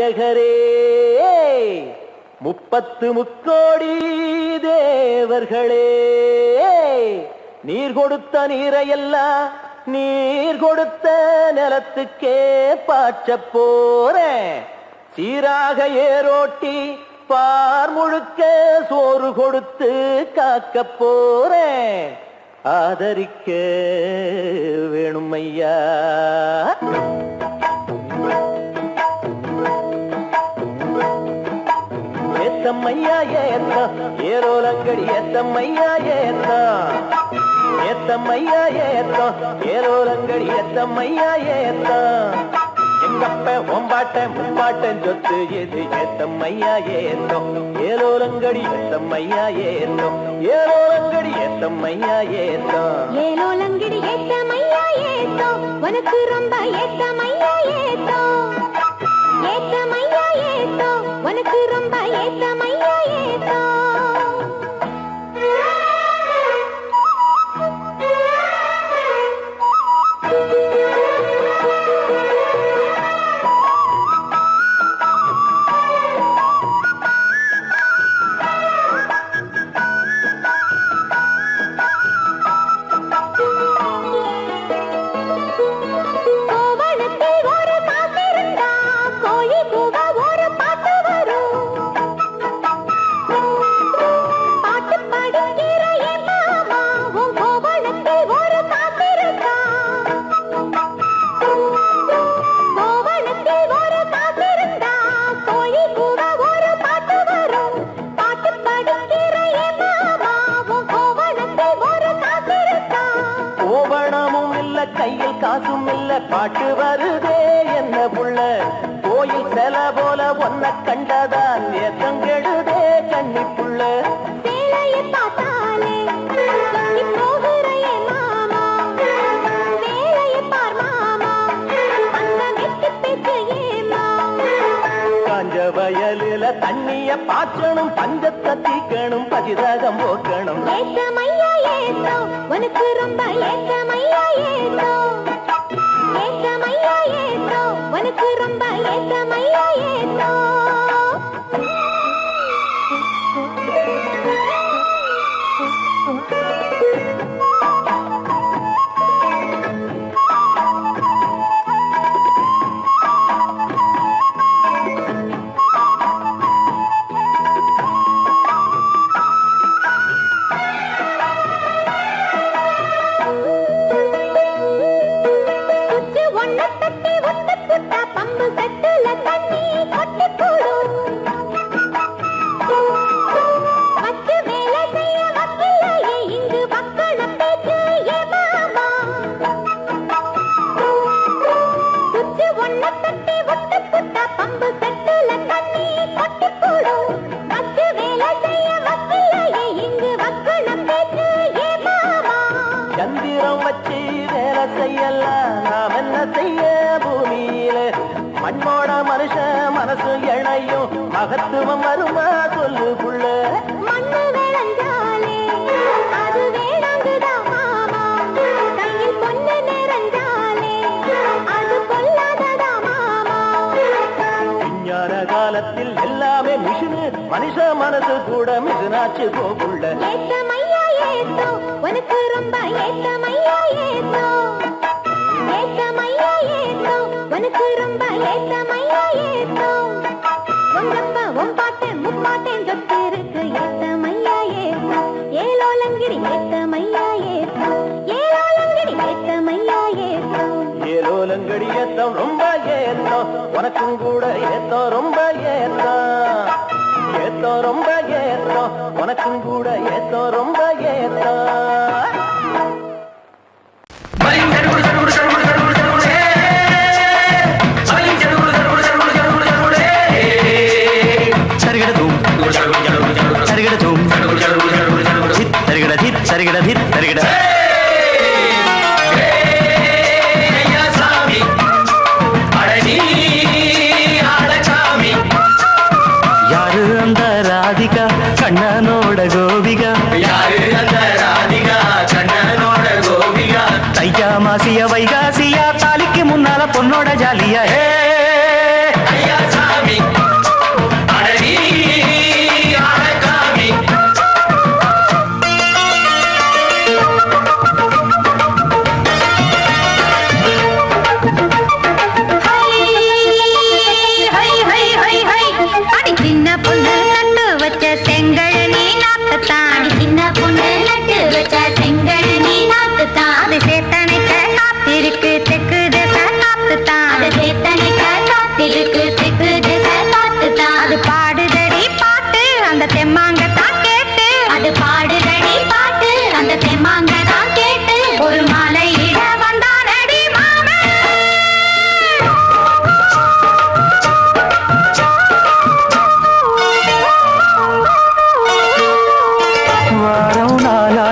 நாயகரே முப்பத்து முக்கோடி தேவர்களே நீர் கொடுத்த நீரையெல்லாம் நீர் கொடுத்த நிலத்துக்கே பாய்ச்ச போறேன் சீராக ஏரோட்டி பார் முழுக்க சோறு கொடுத்து காக்க போறேன் ஆதரிக்க வேணும் ஐயா ஏத்தம்மையா ஏத்தம் ஏரோலங்கடி ஏத்தம்மையா ஏத்தம் ஏத்தம்மையா ஏத்தம் ஏரோலங்கடி ஏத்தம்மையா ஏத்தம் எங்கப்ப ஒம்பாட்ட முப்பாட்டன் சொத்து எது ஏத்தம்மையா ஏத்தம் ஏரோலங்கடி ஏத்தம்மையா ஏத்தம் ஏரோலங்கடி ஏத்தம்மையா ஏத்தம் ஏரோலங்கடி ஏத்தம்மையா ஏத்தம் உனக்கு ரொம்ப ஏத்தம்மையா ஏத்தம் ஏத்தம்மையா ஏத்தம் உனக்கு ரொம்ப ஏத்தம்மையா ஏத்தம் கையில் காசும் இல்ல பாட்டு வருதே என்ன புள்ள கோயில் செல போல ஒன்ன கண்டதான் ஏத்தங்கெடுதே கண்ணி புள்ள சேலையை பார்த்தாலே போகிறையே மாமா வேலையை பார் மாமா அந்த வெட்டி பேச்சு ஏமா காஞ்ச வயலில தண்ணிய பாய்ச்சணும் பஞ்சத்தை தீக்கணும் பதிரகம் போக்கணும் ஏத்தமையா ஏத்தம் உனக்கு ரொம்ப ஏத்தமையா ஏத்தம் ஏத்தமையா ஏத்தம் உனக்கு ரொம்ப ஏத்தமையா ஏத்தம் பம்பு சட்டுல தண்ணி கொட்டி போடும் வச்சு வேலை செய்ய வக்கிலையே இங்கு மக்கள பேச்சு ஏ மாமா சுச்சு ஒன்ன தட்டி ஒட்டு புட்டா பம்பு சட்டுல தண்ணி கொட்டி போடும் வச்சு வேலை செய்ய வக்கிலையே இங்கு மக்கள பேச்சு ஏ மாமா சந்திரம் வச்சு வேலை செய்யலாம் நாம் என்ன செய்ய பூமியில மண்ணோட மனுஷ மனசு இணையும் மகத்துவம் வருமா சொல்லு புள்ள மண்ணு விளைஞ்சாலே அது வேணாங்குதான் மாமா கையில் பொண்ணு நிறைஞ்சாலே அது கொல்லாததா மாமா விஞ்ஞான காலத்தில் எல்லாமே மிஷினு மனுஷ மனசு கூட மிஷினாச்சு போகுள்ள ஏத்தமையா ஏத்தம் உனக்கு ரொம்ப ஏத்தமையா ஏத்தம் ஏத்தமையா ஏத்தம் உனக்கு ரொம்ப ஏத்தமையா ஏத்தம் உங்கப்பா உன் பாட்டேன் முப்பாட்டேன் சொத்து இருக்கு ஏத்தமையா ஏத்தம் ஏலோலங்கிரி ஏத்தமையா ஏத்தம் ஏலோலங்கிரி ஏத்தமையா ஏத்தம் ஏலோலங்கடி ஏத்தம் ரொம்ப ஏத்தம் உனக்கும் கூட ஏத்தம் ரொம்ப ஏத்தம் ஏத்தம் ரொம்ப ஏத்தம் உனக்கும் கூட ஏத்தம் ரொம்ப ஏத்தம் யாரு அந்த ராதிகா கண்ணனோட கோபிகா யாரு அந்த ராதிகா கண்ணனோட கோபிகா தையா மாசிய வைகாசியா தாலிக்கு முன்னால பொண்ணோட ஜாலியா ஐயா சாமி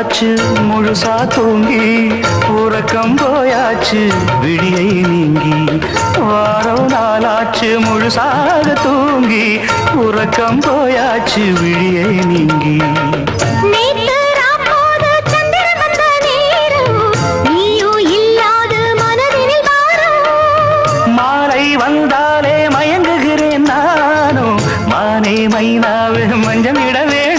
நாளாச்சு முழுசா தூங்கி உறக்கம் போயாச்சு விழியை நீங்கி வாரம் நாளாச்சு முழுசாக தூங்கி உறக்கம் போயாச்சு விழியை நீங்கி மாலை வந்தாலே மயங்குகிறேன் நானும் மானே மைனாவே மஞ்சம் இட வேணும்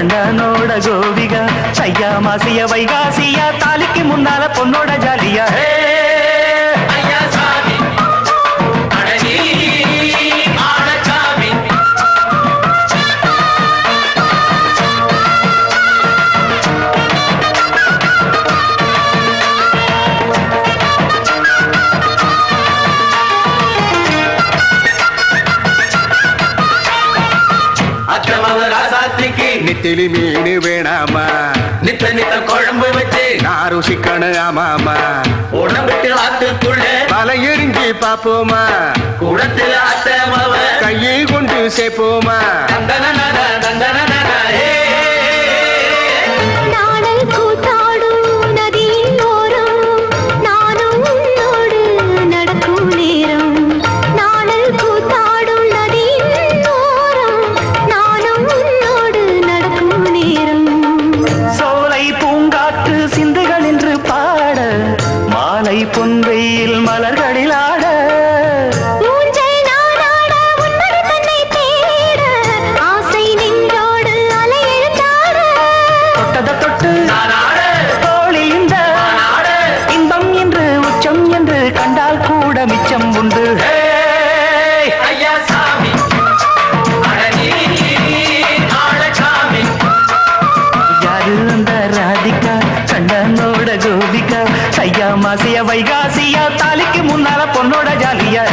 கண்ணனோட கோபிகா ஐயா மாசிய வைகாசியா தாலிக்கு முன்னால பொண்ணோட ஜாலியா நெத்திலி மீன் வேணாமா நித்த நித்த குழம்பு வச்சு நான் ருசிக்கணும் ஆமாமா உடம்புக்கு ஆத்துக்குள்ள பல எரிஞ்சி பாப்போமா குடத்துல ஆத்தமாவ கையை கொண்டு சேர்ப்போமா தந்தன தந்தன பொன்வெயில் மலர்களில் ஆட தொட்டத தொட்டு தோழி இந்த இன்பம் என்று உச்சம் என்று கண்டால் கூட மிச்சம் உண்டு யாரு அந்த ராதிகா கண்ணனோட கோபிகா ஐயா மாசிய வைகாசியா தாலிக்கு முன்னால பொண்ணோட ஜாலியா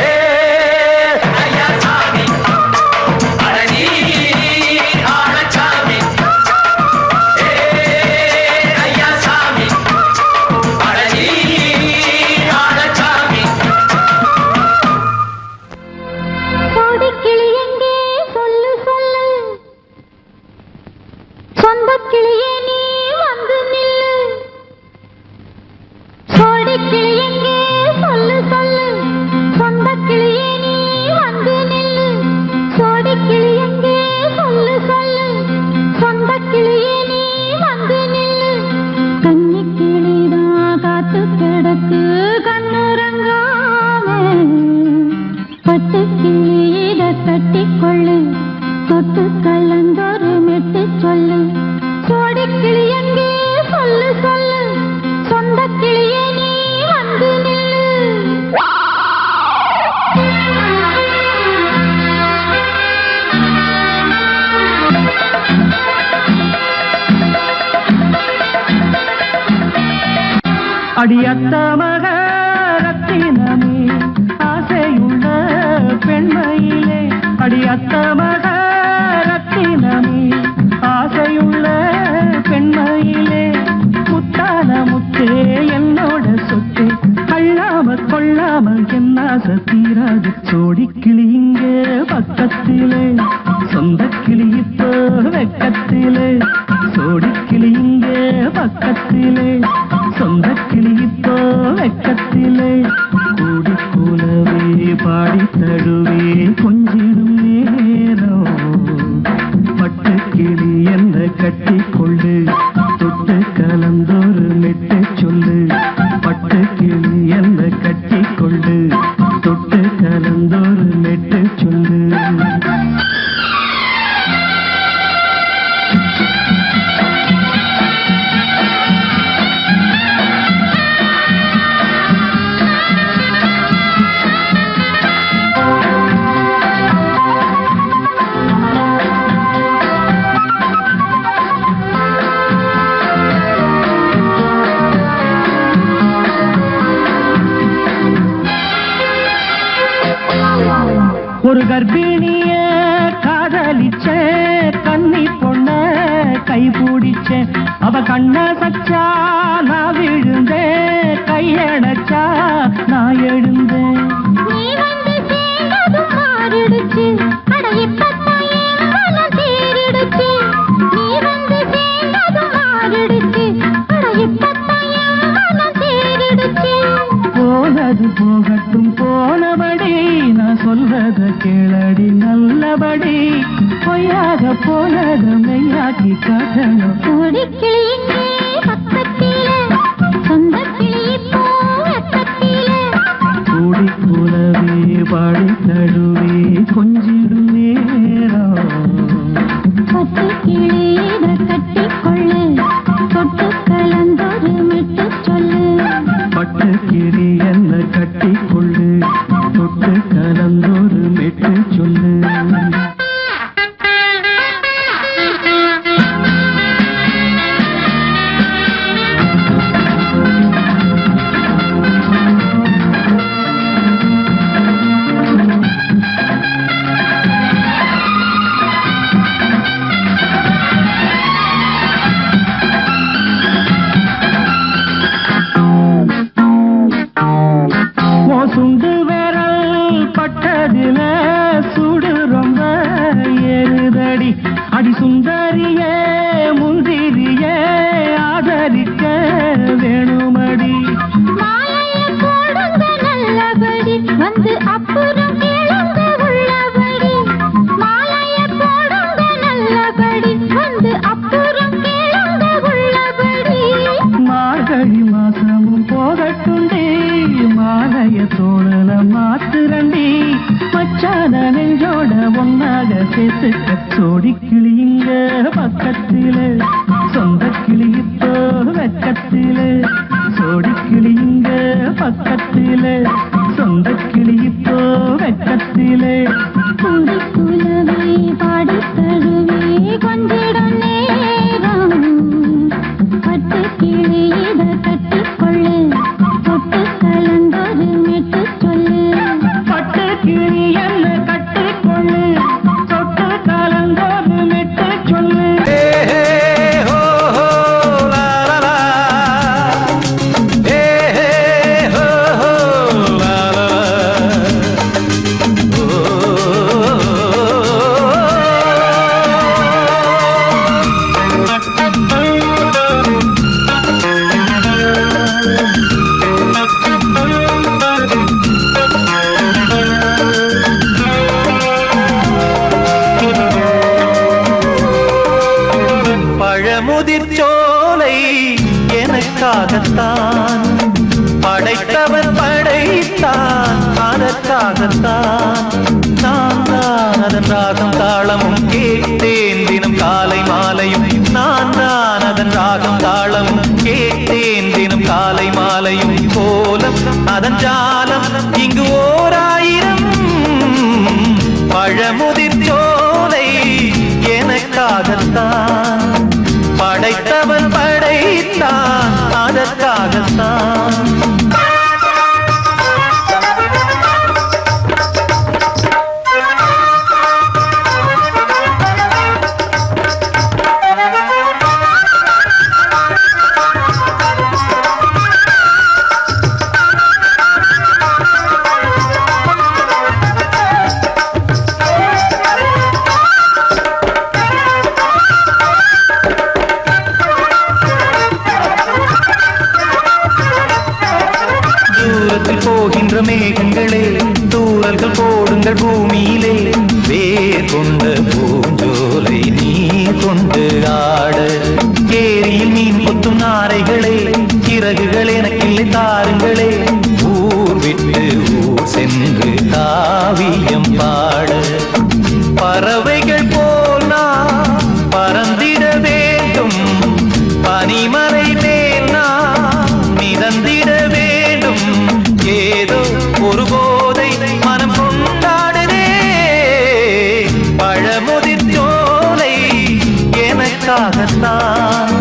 கட்டிக்கொள்ளு தொட்டு கலந்தொரு மெட்டு சொல்லு கோடி கிளி எங்கே சொல்லு சொல்லு சொந்த கிளியே நீ வந்து நில்லு அடியத்த மகரத்தினமே ஆசையுள்ள பெண்மையிலே அடியத்த மகரத்தினமே ஆசையுள்ள பெண்மையிலே முத்தான முத்தே என்னோட சொத்து அள்ளாம கொள்ளாம என்ன தீராது சோடி கிளி இங்கே பக்கத்திலே சொந்த கிளி இப்போ வெக்கத்திலே சோடி கிளி இங்கே பக்கத்திலே சொந்த கிளி இப்போ வெக்கத்திலே கூடி கூலவே பாடி தடுவே கொஞ்சிடும் நேரம் பட்டு கிளி என்ன கட்டி கொள்ளு தொட்டு கலந்தொரு மெட்டு சொல்லு பட்டு கிளி என்ன கட்டி கொள்ளு தொட்டு கலந்தொரு மெட்டு சொல்லு ஒரு கர்ப்பிணிய காதலிச்ச கன்னி பொண்ண அவ கண்ண சச்சா நான் விழுந்தேன், கையடைச்சா நான் எழுந்தேன். நீ வந்து சேர்ந்ததும் மாறிடுச்சு, அட இப்பத்தான் என் மனம் தேறிடுச்சு. நீ வந்து சேர்ந்ததும் மாறிடுச்சு, அட இப்பத்தான் என் மனம் தேறிடுச்சு. போனது போகட்டும் போனபடி, நான் சொல்வத கேளடி நல்லபடி. பொய்யாக போனது மெய்யாக்கி காட்டணும். கூடிக்கிளி இங்கே பக்கத்திலே, சொந்த கிளி இப்போ வெக்கத்திலே. கூடி கூடவே பாடி தழுவி கொஞ்சிடும் நேரம். பட்டு கிளி இத கட்டிக்கொள்ளு, தொட்டு கலந்தொரு மிட்டு சொல்லு. பட்டு கிளி என்ன கட்டிக்கொள்ளு, தொட்டு கலந்தொரு மெட்டு சொல்லு. சுண்டு விரல் பட்டதில சுடு ரொம்ப ஏறுதடி. அடி சுந்தரியே முந்திரியே ஆதரிக்க வேணுமடி. மாலையை போடுங்க நல்லபடி, வந்து அப்புறம் கேளுங்க உள்ளபடி. மாலையை போடுங்க நல்லபடி, வந்து அப்புறம் கேளுங்க உள்ளபடி. மார்கழி மாசமும் போகட்டுண்டி, மாலைய தோழல மாத்துரண்டி. மச்சான நெஞ்சோட ஒன்னாக சேர்த்துக்க. சோடி கிளிங்க பக்கத்தில, சொந்த கிளி இப்போ வெக்கத்தில. சோடி கிளிங்க பக்கத்தில, சொந்த கிளி இப்போ வெக்கத்தில. கூடி குலவை பாடி தழுவி கொஞ்சிடும் நேரம். பட்டு கிளி இத கட்டிக்கொள்ளு, தொட்டு கலந்தொரு மெட்டு சொல்லு. பட்டு கிளி என்ன கட்டிக்கொள்ளு, தொட்டு கலந்தொரு மெட்டு சொல்லு. பழமுதிர்ச்சோலை எனக்காகத்தான் படைத்தவன் படைத்தான், அதற்காகத்தான். நான் தான் அதன் ராகம் தாளமும் கேட்டேன் தினம் காலை மாலையும். நான் தான் அதன் ராகம் தாளமும் கேட்டேன் தினம் காலை மாலையும். கோலம் அதன் ஜாலம் இங்கு ஓராயிரம். பழமுதிர்ச்சோலை எனக்காகத்தான் படைத்தவன் படைத்தான், அதற்காகத்தான். போகின்ற மேகங்களே, தூரல்கள் போடுங்கள் பூமியிலே. வேர் கொண்ட பூஞ்சோலை நீ கொண்டு ஆட. ஏரியில் மீன் கொத்தும் நாரைகளே, இறகுகள் எனக்கில்லை தாருங்களே. ஊர் விட்டு ஊர் சென்று காவியம் பாட. பறவைகள் போல் நான் பறந்திட வேண்டும், பனிமலை மேல் நான் மிதந்திட வேண்டும். ஏதோ ஒரு போதை மனம் கொண்டாடுதே. பழமுதிர்ச்சோலை எனக்காகத்தான்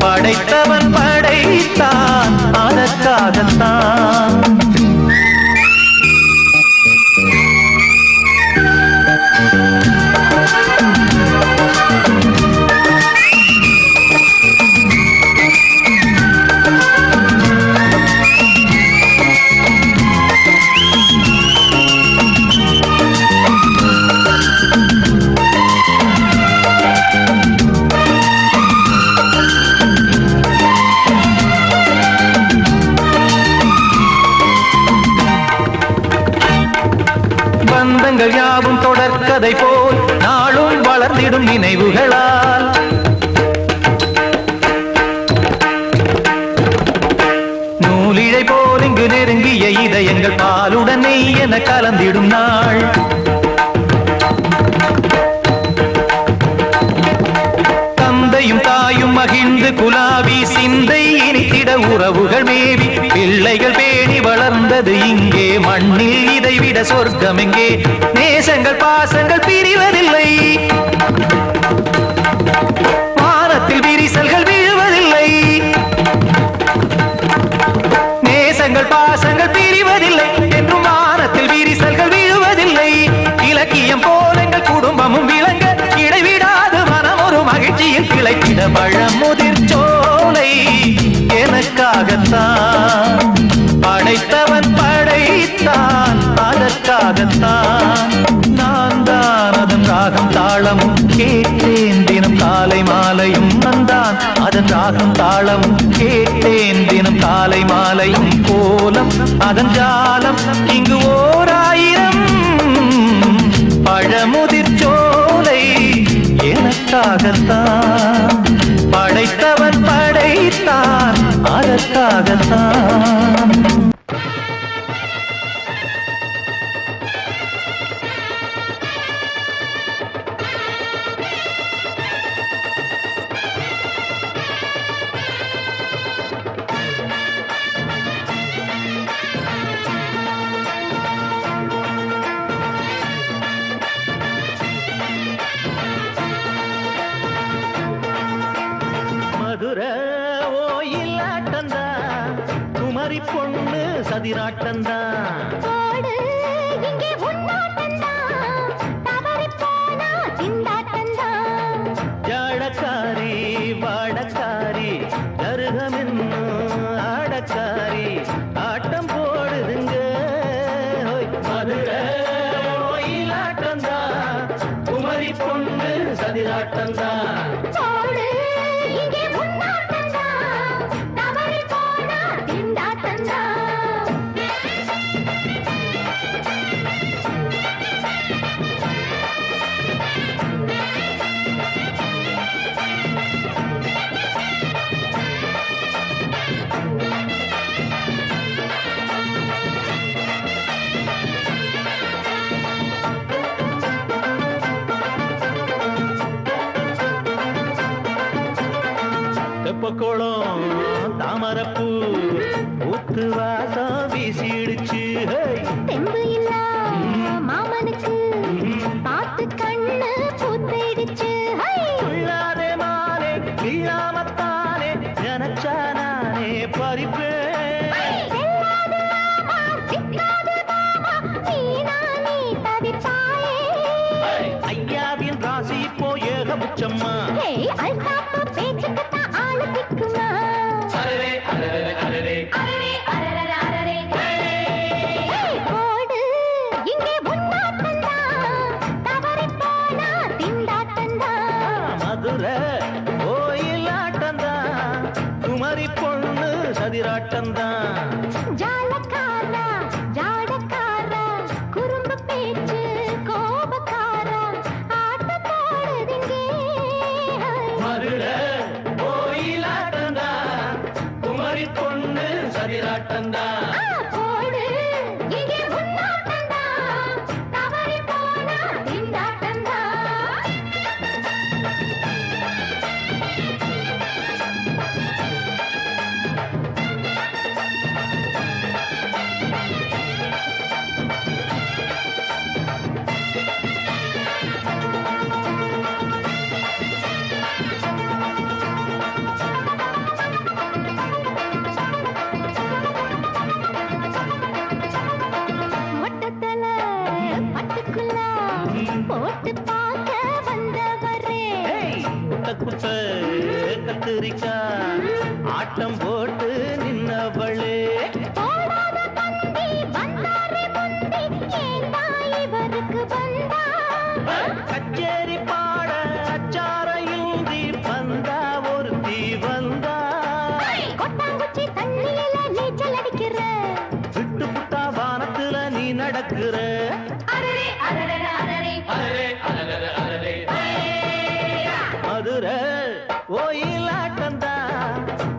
படைத்தவன் படைத்தான், அதற்காகத்தான். பூத்ததை போல் நாளும் வளர்ந்திடும் நினைவுகளால் நூலிழை போல் இங்கு நெருங்கிய இதயங்கள் பாலுடன் நெய் என கலந்திடும் நாள் தந்தையும் தாயும் மகிழ்ந்து குலாவி சிந்தை இனித்திட உறவுகள் மேவி பிள்ளைகள் பேணி வளர்ந்தது இங்கே மண்ணில் இதைவிட சொர்க்கம் எங்கே நேசங்கள் பாசங்கள் பிரிவதில்லை வானத்தில் விரிசல்கள் விழுவதில்லை நேசங்கள் பாசங்கள் பிரிவதில்லை என்றும் வானத்தில் விரிசல்கள் விழுவதில்லை இலக்கியம் போல எங்கள் குடும்பமும் விளங்க இடைவிடாது மனம் ஒரு மகிழ்ச்சியில் கிளைக்கிட பழமுதிர் சோலை எனக்காகத்தான் படைத்தவன் படைத்தான் அதற்காகத்தான் நான் தான் அதன் ராகம் தாளமும் கேட்டேன் தினம் காலை மாலையும் வந்தான் அதன் ராகம் தாளமும் கேட்டேன் தினம் காலை மாலையும் கோலம் அதன் ஜாலம் இங்கு ஓர் ஆயிரம் பழமுதிர் சோலை எனக்காகத்தான் படைத்தவன் படைத்தான் அதற்காகத்தான் மதுரை ஓயிலாட்டந்தா குமரி பொண்ணு சதிராட்டந்தா போடு இங்கே உன்னாட்டந்தா தவறி போனா திண்டாட்டந்தா ஜாடக்காரி வாடக்காரி தருகமென்னு ஆடக்காரி ஆட்டம் போடுதுங்க ஹோய். மதுரை ஓயிலாட்டந்தா குமரி பொண்ணு சதிராட்டந்தா போடு இங்கே உன்னாட்டந்தா தவறி போனா திண்டாட்டந்தா தெப்பக்குளம் தாமரப்பூ ஊத்து வாசம் வீசிடுச்சு ஹேய். தெம்பு இல்ல மாமனுக்கு பார்த்து கண்ணு பூத்திடுச்சு ஹை துள்ளாதே மாலே வீழாமத்தானே நினைச்சா நானே பறிப்பேன் செல்லாது மாமா சிக்காது மாமா நீ தவிப்பாயே ஐயாவின் ராசி இப்போ ஏகபட்சம்மா ஹே அல்தாப்பு பேச்சுக்கு தான் ஆளு திக்குமா அரரே அரரே அரரே அரரே அரரே அரரே ஹே போடு இங்கே உன்னாட்டந்தா தவறி போனா திண்டாட்டந்தா மதுரை கோயிலாட்டந்தா குமரி பொண்ணு சதிராட்டந்தா ஜாலக்காரா ஜாடக்காரா குறும்பு பேச்சு கோபக்காரா ஆட்ட போடுதிங்கே மதுரை கோயிலாட்டந்தா குமரி பொண்ணு சதிராட்டந்தா போடு இங்கே உன்னாட்டந்தா தவறி போனா திண்டாட்டந்தா மொட்டத்தல பட்டுக்குள்ள போட்டு பார்க்க வந்தவரே குட்ட குட்ட கத்திரிக்கா ஆட்டம் போட்டு நின்னவளே போடாத பந்தி வந்தாரே முந்தி ஏண்டா இவருக்கு வந்தா கச்சேரி பாட அச்சார இந்தி வந்தா ஒருத்தி வந்தா கொட்டாங்குச்சி தண்ணியில நீச்சல் அடிக்கிற விட்டு புட்டா வானத்துல நீ நடக்கிற அரரே அரரே அரரே அரரே ஓயிலாட்டந்தா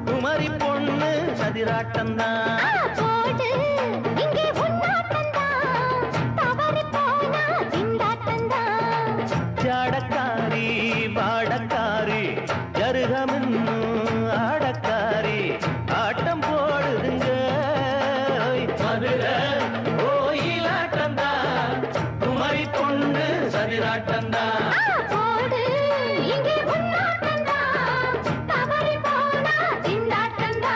குமரி பொண்ணு சதிராட்டந்தா போடு இங்கே உன்னாட்டந்தா தவறி போனா திண்டாட்டந்தா ஜாடக்காரி பாடக்காரி ஜருகமின்னு ஆடக்காரி ஆட்டம் போடுதுங்க மதுரை ஓயிலாட்டந்தா குமரி பொண்ணு சதிராட்டந்தா போடு இங்கே உன்னாட்டந்தா தவறி போனா திண்டாட்டந்தா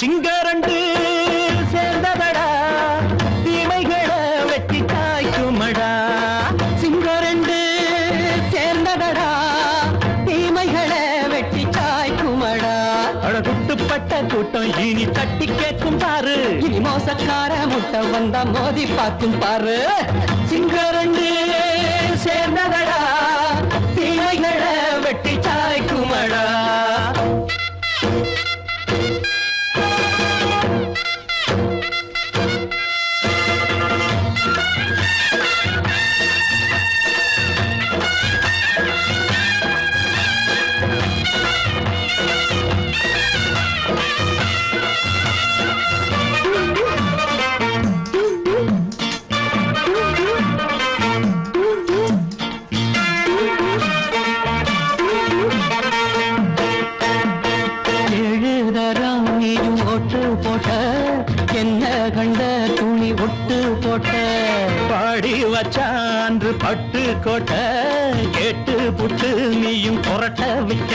சிங்கரண்டு சேர்ந்ததடா தீமைகளை வெட்டி காய்க்குமடா சிங்கரண்டு சேர்ந்ததடா தீமைகளை வெட்டி காய்க்குமடா அழகுட்டுப்பட்ட கூட்டம் இனி தட்டி கேட்கும் பாரு இனி மோசக்கார முட்டை வந்தா மோதி பார்க்கும் பாரு சிங்கரண்டு சேர்ந்ததடா தீமைகளை வெட்டி சாய்க்குமடா வச்சான்று பட்டு கோட்டை கேட்டு புட்டு நீயும் புரட்ட விட்ட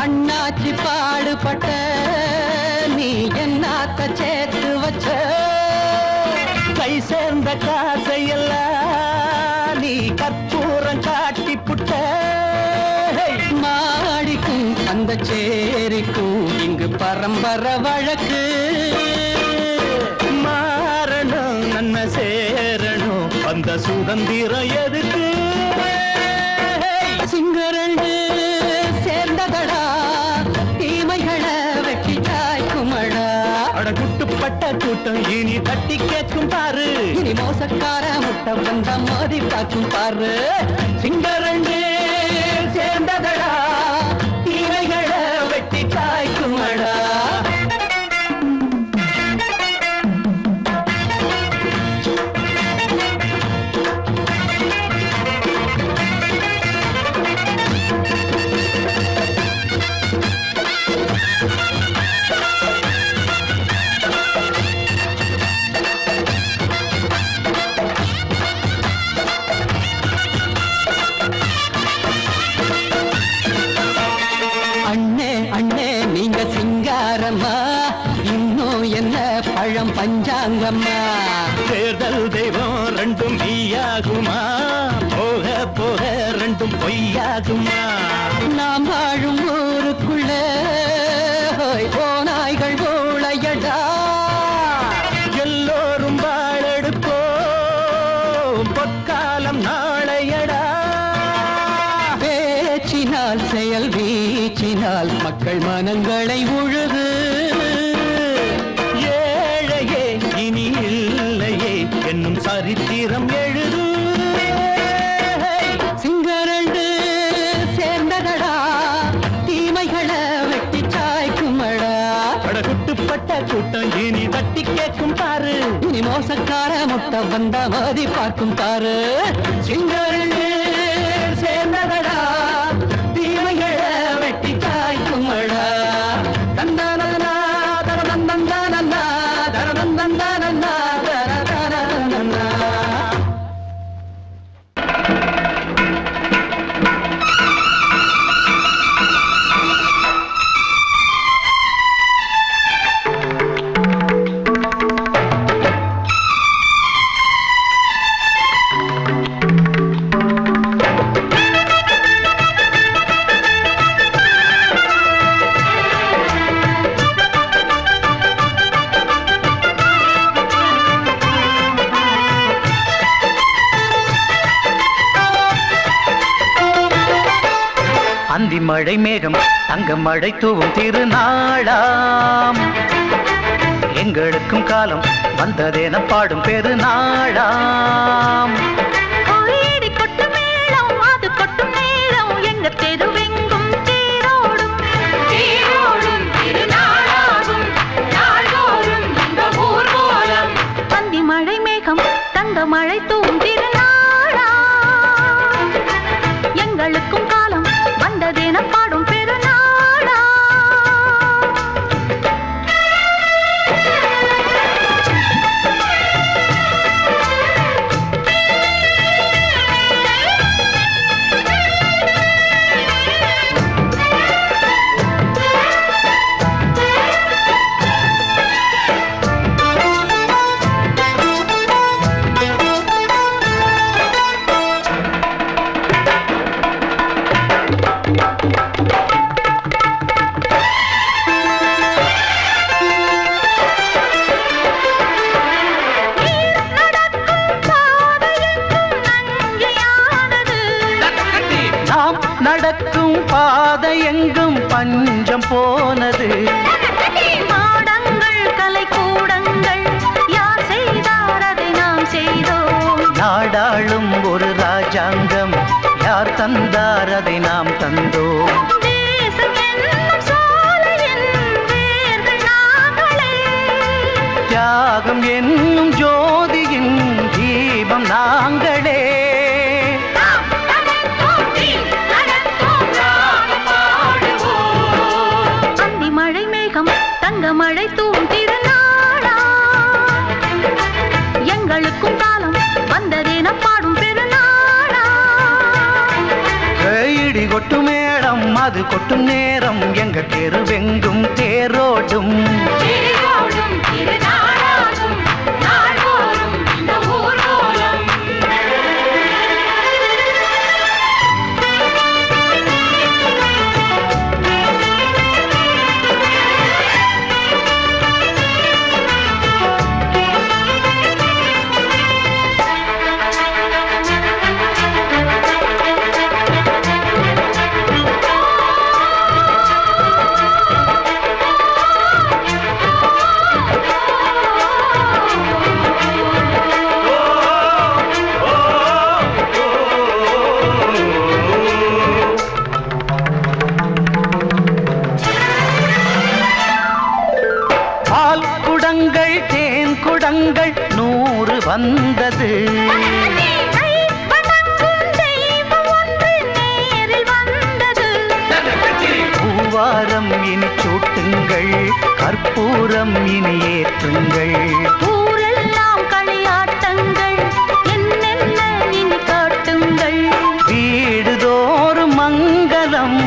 அண்ணாச்சி பாடுபட்ட நீ என்னாத்த சேர்த்து வச்ச கை சேர்ந்த காசையெல்லாம் நீ கற்பூரம் காட்டி புட்ட மாடிக்கும் அந்த சேரிக்கும் இங்கு பரம்பரை வழக்கு மாறணும் நன்மை சேரணும் அந்த சுதந்திரம் எதுக்கு சிங்கரண்டு சேர்ந்ததடா தீமைகளை வெட்டி காய்க்குமடா அடகுட்டுப்பட்ட கூட்டம் இனி தட்டி கேட்கும் பாரு இனி மோசக்கார முட்டை வந்தா மோதி பார்க்கும் பாரு சிங்கரண்டு சேர்ந்ததடா தீமைகளை வெட்டி காய்க்குமடா இன்னும் என்ன பழம் பஞ்சாங்கம்மா தேர்தல் தெய்வம் ரெண்டும் மெய்யாகுமா போக போக ரெண்டும் பொய்யாகுமா நாம் வாழும் ஊருக்குள்ள போனாய்கள் ஊழையடா எல்லோரும் வாழெடுப்போம் பொற்காலம் நாளையடா பேச்சினால் செயல் வீச்சினால் மக்கள் மனங்களை உழுது ஏழையே இனி இல்லையே என்னும் சரித்திரம் எழுது சிங்கரண்டு சேர்ந்ததடா தீமைகளை வெட்டி சாய்க்குமடா படகுட்டுப்பட்ட கூட்டம் இனி தட்டி கேட்கும் பாரு இனி மோசக்கார முட்டை வந்தா மோதி பார்க்கும் பாரு சிங்கரண்டு சேர்ந்ததடா தீமைகளை வெட்டி காய்க்குமடா தந்தானா தரதந்தந்தானா தரதந்தந்தானா தரதந்தந்தானா அந்தி மழை மேகம் தங்க மழை தூவும் திருநாளாம் எங்களுக்கும் காலம் வந்ததென பாடும் பெருநாளாம் கோயிடி கொட்டு மேளம் அது கொட்டும் நேரம் எங்க தெருவெங்கும் தேரோடும் தேரோடும் திருநாளாகும் நாள்தோறும் இந்த ஊர்வலம் அந்தி மழை மேகம் தங்க மழை தூவும் திருநாளாம் எங்களுக்கும் காலம் வந்ததென பாடும் பெருநாளா எங்கும் பஞ்சம் போனது. மாடங்கள் கலை கூடங்கள் யார் செய்தார் அதை நாம் செய்தோம். நாடாளும் ஒரு ராஜாங்கம் யார் தந்தார் அதை நாம் தந்தோம். தேசம் என்னும் சோலையின் வேர்கள் நாங்களே. தியாகம் என்னும் ஜோதியின் தீபம் நாங்களே. நாம் தனத்தோன்றி தனத்தோம் ராகம் பாடுவோம். அந்தி மழை மேகம் தங்க மழை தூவும் திருநாளா. எங்களுக்கும் காலம் வந்ததென பாடும் பெருநாளா. இடி கொட்டும் மேடம் அது கொட்டும் நேரம் எங்க தெருவெங்கும் தேரோடும். தேரோடும் திருநாளாகும் நாடோறும் இந்த ஊர்வலம். பால் குடங்கள் தேன் குடங்கள் 100 வந்தது. பூவாரம் இனி சூட்டுங்கள் கற்பூரம் இனி ஏற்றுங்கள். ஊரெல்லாம் களியாட்டங்கள் என்னென்ன இனி காட்டுங்கள். வீடுதோறும் மங்களம்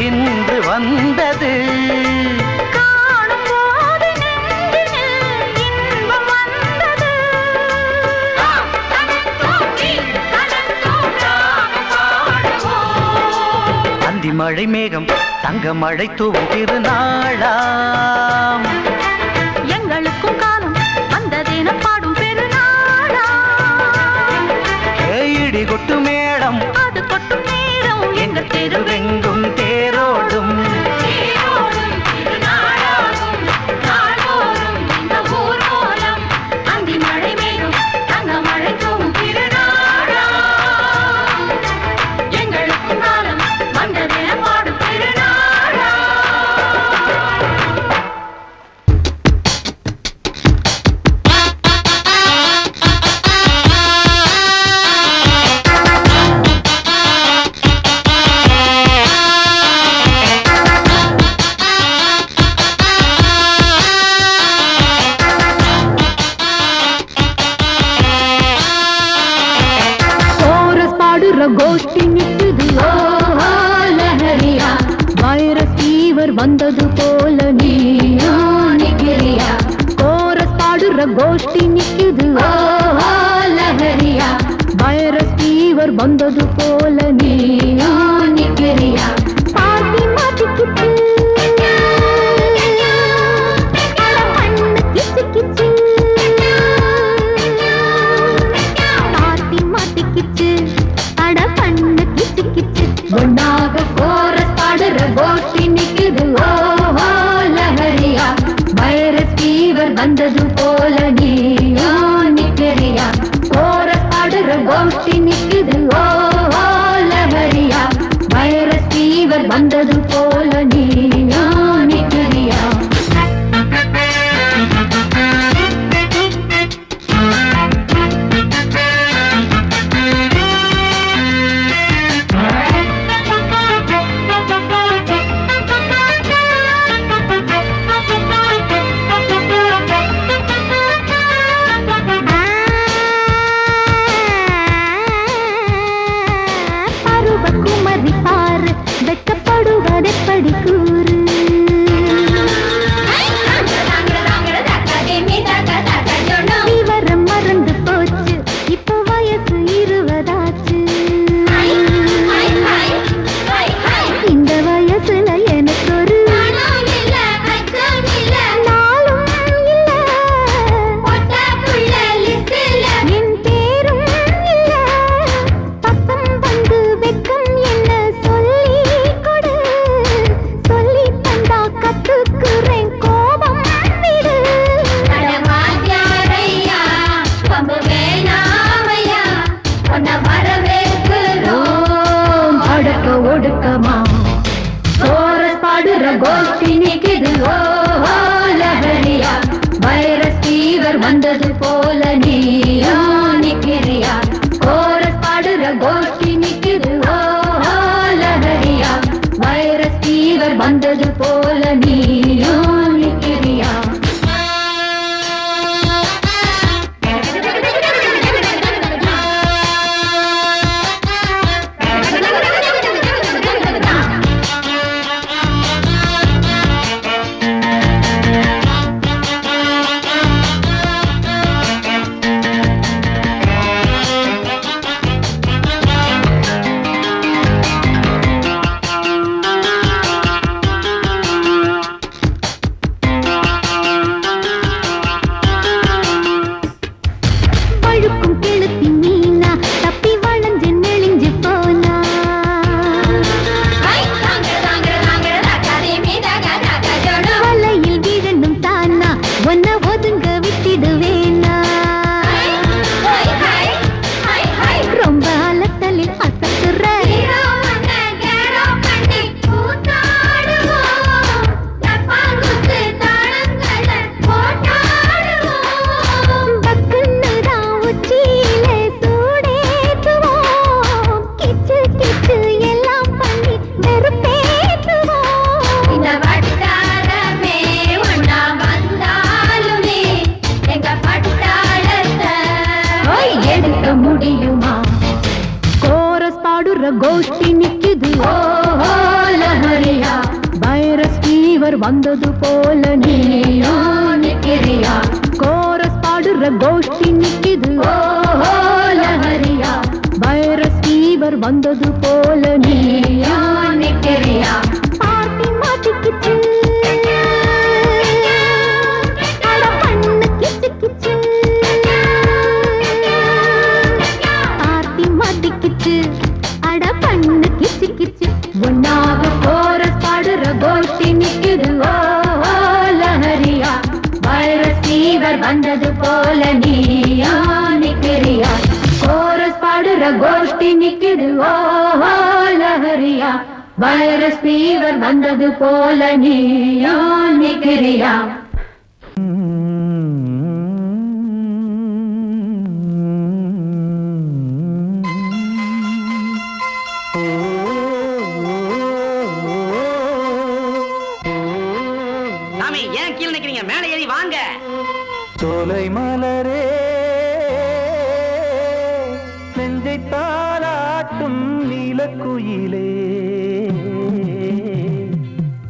இன்று வந்தது. காணும் போது நெஞ்சினில் இன்பம் வந்தது. அந்தி மழை மேகம் தங்க மழை தூவும் திருநாளாம். எங்களுக்கும் காலம் வந்ததென பாடும் பெருநாளா. இடி கொட்டு மேடம் அது கொட்டும் நேரம் எங்கள் தெருவெங்கும் தெருவெங்கும் தேரோடும். தேரோடும் திருநாளாகும் நாடோறும் இந்த ஊர்வலம். அந்தி மழை மேகம் தங்க மழை தூவும் திருநாளா. எங்களுக்கும் காலம் வந்ததென பாடும் திருநாளா. கோரஸ் பாடுற கோஷ்டி நிக்குது ஓஹோ லஹரியா. வைரஸ் ஃபீவர் வந்தது போல நீயா நிக்கிறியா. கோரஸ் பாடுற கோஷ்டி நிக்குது ஓஹோ லஹரியா. வைரஸ் ஃபீவர் வந்தது போல நீயா நிக்கிறியா. பாட்டி மாட்டிக்கிட்டு அட பண்ணு கிச்சு கிச்சு. பாட்டி மாட்டிக்கிச்சு அட பண்ணு கிச்சு கிச்சு. ஒன்னாக கோரஸ் பாடுற கோஷ்டி நிக்குது ஓஹோ லஹரியா. வைரஸ் ஃபீவர் வந்தது போல நீயா நிக்கிறியா. கோரஸ் பாடுற கோஷ்டி நிக்குது ஓஹோ லஹரியா. வைரஸ் ஃபீவர் வந்தது போல நீயா நிக்கிறியா. பருவ குமரி பாரு வெட்கப்படுவதெப்படி கூறு. கோஷ்டி நிக்குது ஓஹோ லஹரியா வைரஸ் ஃபீவர் வந்தது போல நீயும் நிக்கிறியா கோரஸ் பாடுற கோஷ்டி நிக்குது ஓஹோ லஹரியா வைரஸ் ஃபீவர் வந்தது போல நீயும் நிக்கிறியா கோஷ்டி நிக்குது ஓஹோ லஹரியா வைரஸ் ஃபீவர் வந்தது போல நீயும் நிக்கிறியா கோரஸ் பாடுற கோஷ்டி நிக்குது ஓஹோ லஹரியா வைரஸ் ஃபீவர் வந்தது போல நீயும் நிக்கிறியா பார்ட்டி மாட்டிக்கிச்சு அட பண்ணு கிச்சு கிச்சு பார்ட்டி மாட்டிக்கிச்சு அட பண்ணு கிச்சு கிச்சு ஒன்னாக கோரஸ் பாடுற கோஷ்டி நிக்குது ஓஹோ லஹரியா வைரஸ் ஃபீவர் வந்தது போல நீயும் நிக்கிறியா கோரஸ் பாடுற கோஷ்டி நிக்குது ஓஹோ லஹரியா வைரஸ் ஃபீவர் வந்தது போல நீயும் நிக்கிறியா சோலை மலரே நெஞ்சை தாளாட்டும் நீலக்குயிலே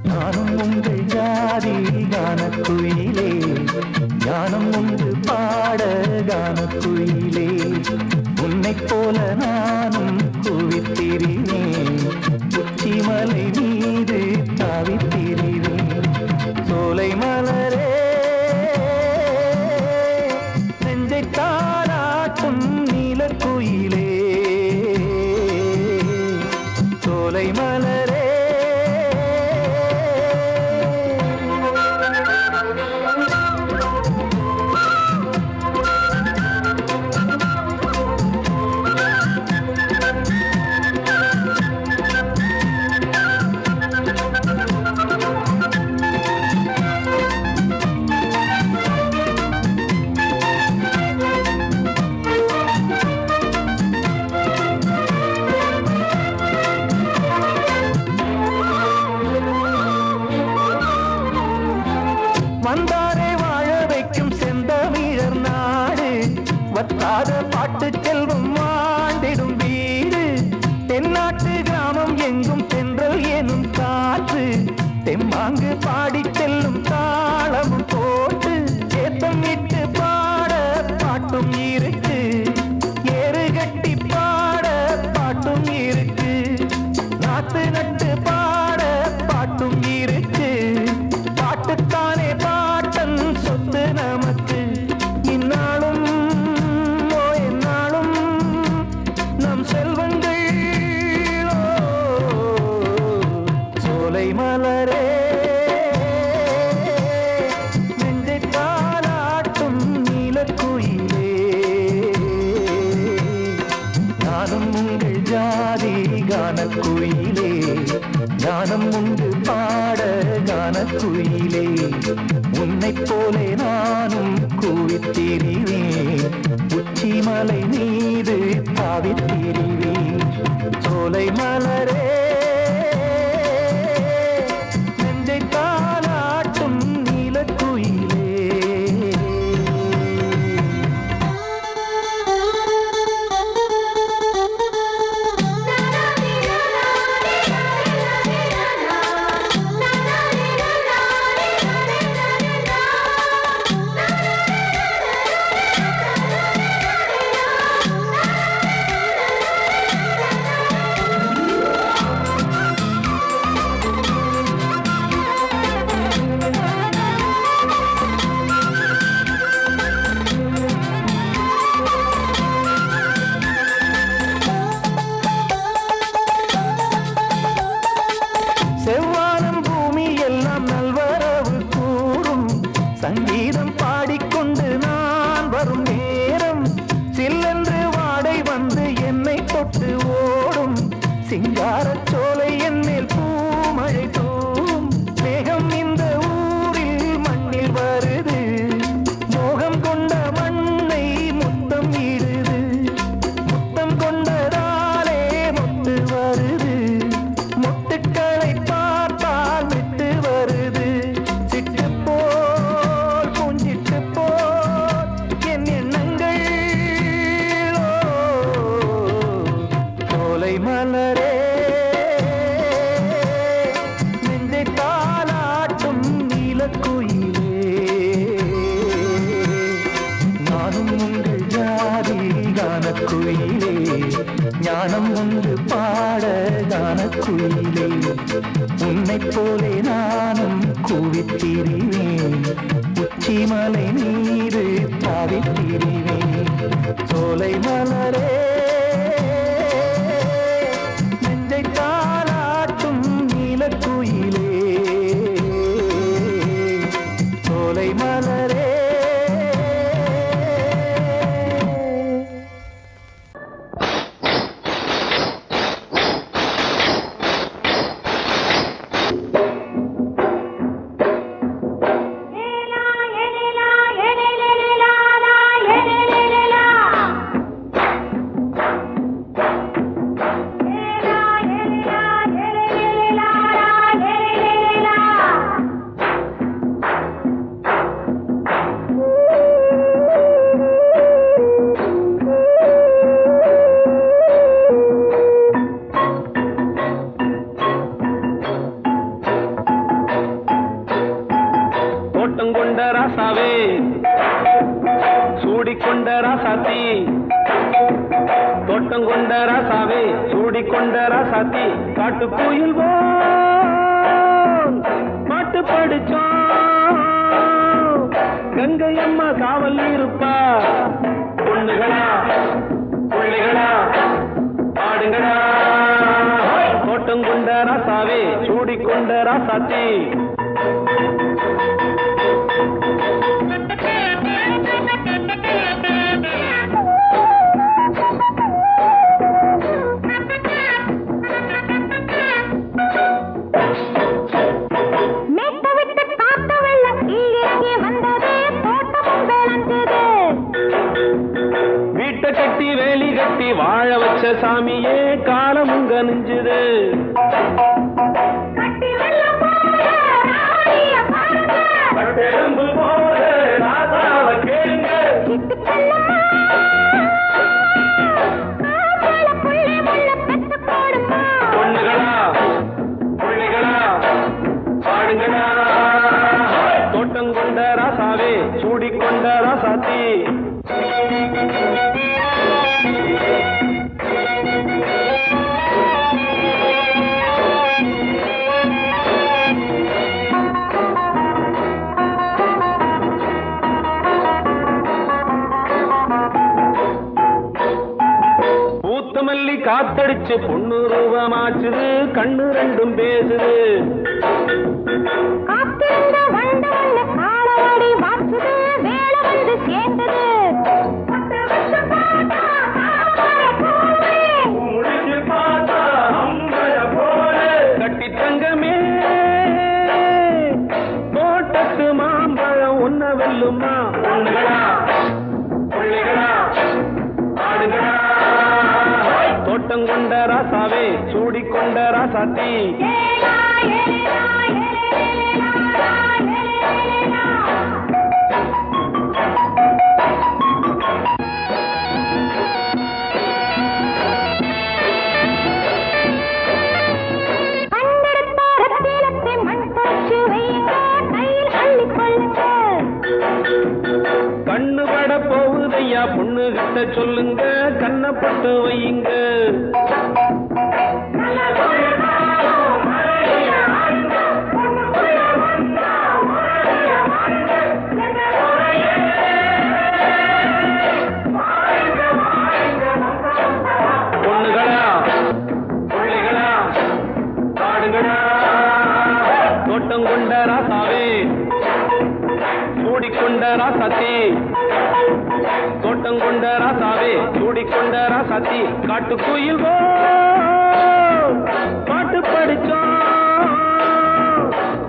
நானும் உங்கள் ஜாதி கானக்குயிலே ஞானம் உண்டு பாட கானக்குயிலே உன்னைப் போல நானும் குவித்திரினேன் உச்சிமலை மீது தாவித்திரினேன் சோலை மலரே தாளாட்டும் நீலக்குயிலே சோலை மலரே வந்தாரே வாழ வைக்கும் செந்தமிழர் நாடு வத்தாத பாட்டு செல்வம் வாழ்ந்திடும் வீடு தென்னாட்டு கிராமம் எங்கும் தென்றல் எனும் காற்று தெம்மாங்கு பாடி செல்லும் தாளமும் போட்டு ஏத்தம் இட்டு பாட பாட்டும் இருக்கு ஏறு கட்டி பாட பாட்டும் இருக்கு நாத்து நட்டு பாட பாட்டும் இருக்கு பாட்டுத்தானே பாட்டன் சொத்து நமக்கு இந்நாளும் எந்நாளும் நம் செல்வங்கள் சோலை மலரே நெஞ்சை தாளாட்டும் நீலக்குயிலே நானும் உங்கள் ஜாதி கானக்குயிலே ஞானம் உண்டு பாட கானக்குயிலே உன்னை போலே நானும் கூவித்திரிவேன் உச்சிமலை மீது தாவித்திரிவேன் சோலை மலரே நெஞ்சை தாலாட்டும் நீலக்குயிலே செவ்வானம் பூமி எல்லாம் நல்வரவு கூறும் சங்கீதம் பாடிக்கொண்டு நான் வரும் நேரம் சில்லென்று வாடை வந்து என்னை தொட்டு ஓடும் சிங்காரச் சோலை என் மேல் பூமழை தூவும் மேகம் இந்த ஊரில் மண்ணில் வருது மோகம் கொண்ட மண்ணை முத்தம் இடுது முத்தம் கொண்டதாலே முத்து வருது முத்துக்களை பார்த்தால் விட்டு வருது சிட்டு போல் பூஞ்சிட்டு போல் என் எண்ணங்கள் சோலை மலரே நெஞ்சை தாலாட்டும் நீலக்குயிலே நானும் உங்கள் ஜாதி கானக்குயிலே ஞானம் ஒன்று பாட கானக்குயிலே உன்னைப் போலே நானும் கூவித்திரிவேன் உச்சிமலை மீது தாவித்திரிவேன் சோலை மலரே நெஞ்சை தாலாட்டும் நீலக்குயிலே சோலை மலரே தோட்டங்கொண்ட ராசாவே சூடிக்கொண்ட ராசாத்தி தோட்டங்கொண்ட ராசாவே சூடிக்கொண்ட ராசாத்தி காட்டுக்குயில் பாட்டு படிச்சோம் கங்கை அம்மா காவல் இருப்பா பொண்ணுகளா பிள்ளைகளா ஆடுங்களா தோட்டங்கொண்ட ராசாவே சூடிக்கொண்ட ராசாத்தி வீட்டை கட்டி வேலி கட்டி வாழ வச்ச சாமியே காலம் உங்க நெஞ்சுது பொண்ணுகளா பிள்ளைகளா பாடுங்களா தோட்டங்கொண்ட ராசாவே சூடிக்கொண்ட ராசாத்தி பூத்தமல்லி காத்தடிச்சு பொண்ணு ரூபமாச்சுது கண்ணு ரெண்டும் பேசுது சொல்லுமா பொண்ணுகளா பிள்ளைகளா ஆடுகளா தோட்டம் கொண்ட ராசாவே சூடிக்கொண்ட ராசாத்தி கண்ணு பட போகுதையா பொண்ணு கிட்ட சொல்லுங்க கண்ணப்பட்டு வையுங்க பொண்ணுகளா பிள்ளைகளா ஆடுகளா தோட்டம் கொண்ட ராசாவே சூடிக்கொண்ட ராசாத்தி தோட்டம் கொண்ட ராசாவே சூடிக்கொண்ட ராசாத்தி காட்டுக்குயில் பாட்டு படிச்சோம்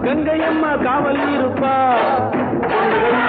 கங்கையம்மா காவல் இருப்பா பொண்ணுகளா